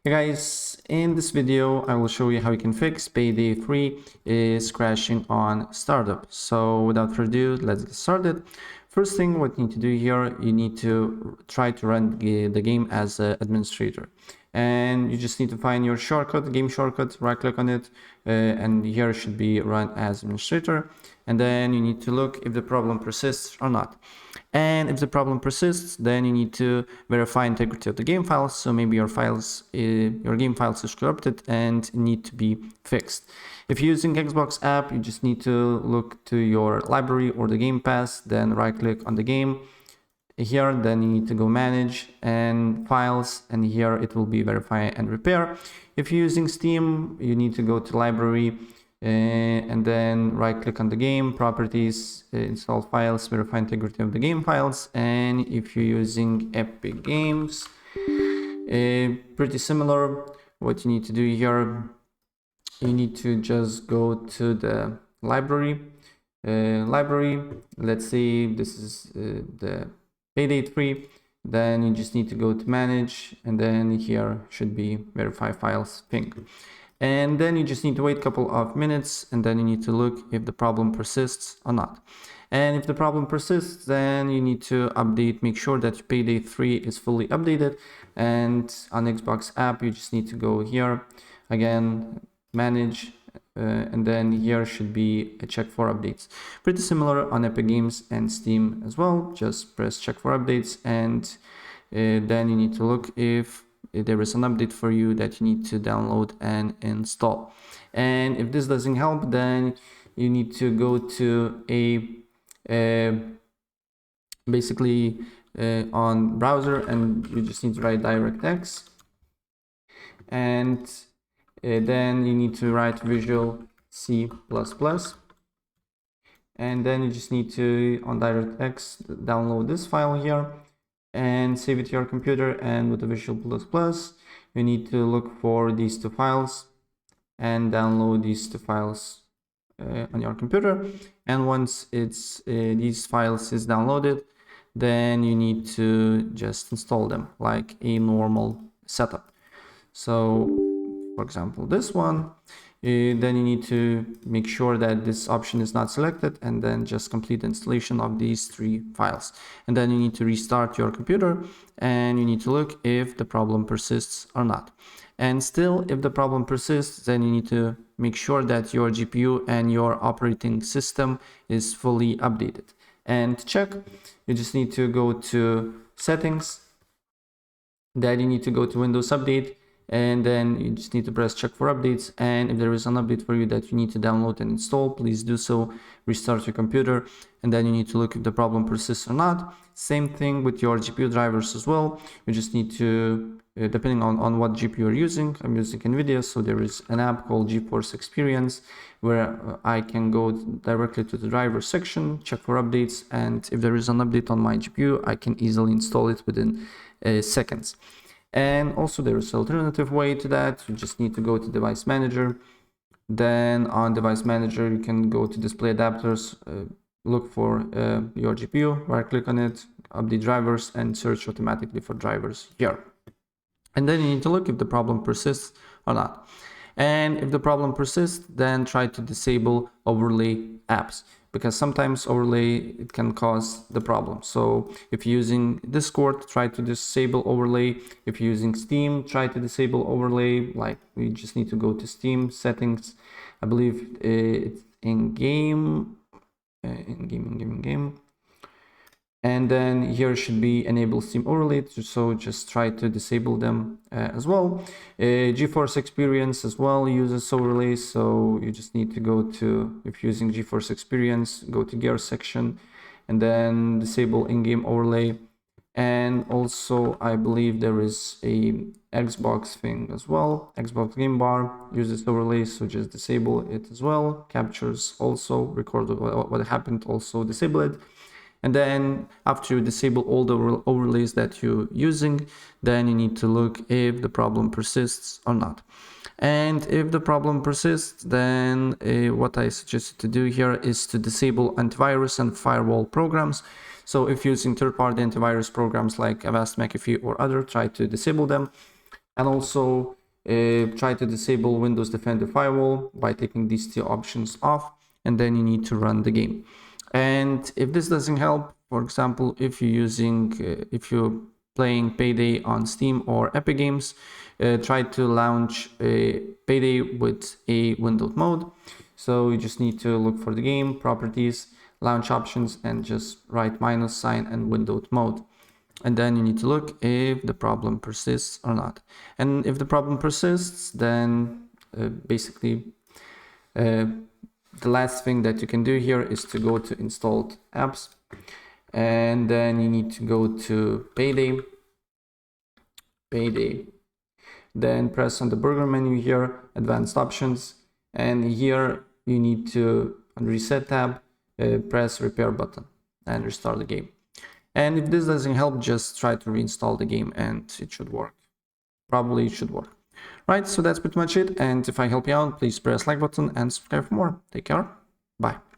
Hey guys, in this video I will show you how you can fix Payday 3 is crashing on startup. So without further ado, let's get started. First thing what you need to do here, you need to try to run the game as an administrator. And you just need to find your shortcut, game shortcut, right click on it, and here should be run as administrator. And then you need to look if the problem persists or not. And if the problem persists, then you need to verify integrity of the game files. So maybe your game files is corrupted and need to be fixed. If you're using Xbox app, you just need to look to your library or the Game Pass, then right click on the game. Here, then you need to go manage and files, and here it will be verify and repair. If you're using Steam, you need to go to library and then right click on the game, properties, install files, verify integrity of the game files. And if you're using Epic Games, pretty similar. What you need to do here, you need to just go to the library. Let's say this is the Payday 3. Then you just need to go to manage, and then here should be verify files ping. And then you just need to wait a couple of minutes, and then you need to look if the problem persists or not. And if the problem persists, then you need to update, make sure that Payday 3 is fully updated. And on Xbox app, you just need to go here, again, manage, and then here should be a check for updates. Pretty similar on Epic Games and Steam as well. Just press check for updates, and then you need to look if there is an update for you that you need to download and install. And if this doesn't help, then you need to go to basically on browser, and you just need to write DirectX, and then you need to write Visual C++, and then you just need to on DirectX download this file here and save it to your computer. And with the Visual++, you need to look for these two files and download these two files on your computer. And once it's these files is downloaded, then you need to just install them like a normal setup. So for example, this one, then you need to make sure that this option is not selected, and then just complete the installation of these three files. And then you need to restart your computer, and you need to look if the problem persists or not. And still, if the problem persists, then you need to make sure that your GPU and your operating system is fully updated. And to check, you just need to go to settings, then you need to go to Windows Update, and then you just need to press check for updates. And if there is an update for you that you need to download and install, please do so. Restart your computer, and then you need to look if the problem persists or not. Same thing with your GPU drivers as well. You just need to, depending on what GPU you're using, I'm using NVIDIA, so there is an app called GeForce Experience where I can go directly to the driver section, check for updates, and if there is an update on my GPU, I can easily install it within seconds. And also there is an alternative way to that. You just need to go to Device Manager. Then on Device Manager, you can go to Display Adapters, look for your GPU, right click on it, update drivers, and search automatically for drivers here. And then you need to look if the problem persists or not. And if the problem persists, then try to disable overlay apps, because sometimes overlay, it can cause the problem. So if you're using Discord, try to disable overlay. If you're using Steam, try to disable overlay. Like, we just need to go to Steam settings. I believe it's in game. And then here should be enable Steam overlay, so just try to disable them as well. GeForce Experience as well uses overlays, so you just need to go to, if you're using GeForce Experience, go to gear section and then disable in-game overlay. And also I believe there is a Xbox thing as well. Xbox Game Bar uses overlays, so just disable it as well. Captures also, record what happened, also disable it. And then after you disable all the overlays that you're using, then you need to look if the problem persists or not. And if the problem persists, then what I suggest to do here is to disable antivirus and firewall programs. So if using third-party antivirus programs like Avast, McAfee or other, try to disable them. And also try to disable Windows Defender Firewall by taking these two options off, and then you need to run the game. And if this doesn't help, for example, if you're playing Payday on Steam or Epic Games, try to launch Payday with a windowed mode. So you just need to look for the game, properties, launch options, and just write -sign and windowed mode. And then you need to look if the problem persists or not. And if the problem persists, then basically the last thing that you can do here is to go to installed apps, and then you need to go to Payday, then press on the burger menu here, advanced options, and here you need to, on reset tab, press repair button and restart the game. And if this doesn't help, just try to reinstall the game and it should work. Probably it should work. Right, so that's pretty much it. And if I help you out, please press like button and subscribe for more. Take care. Bye.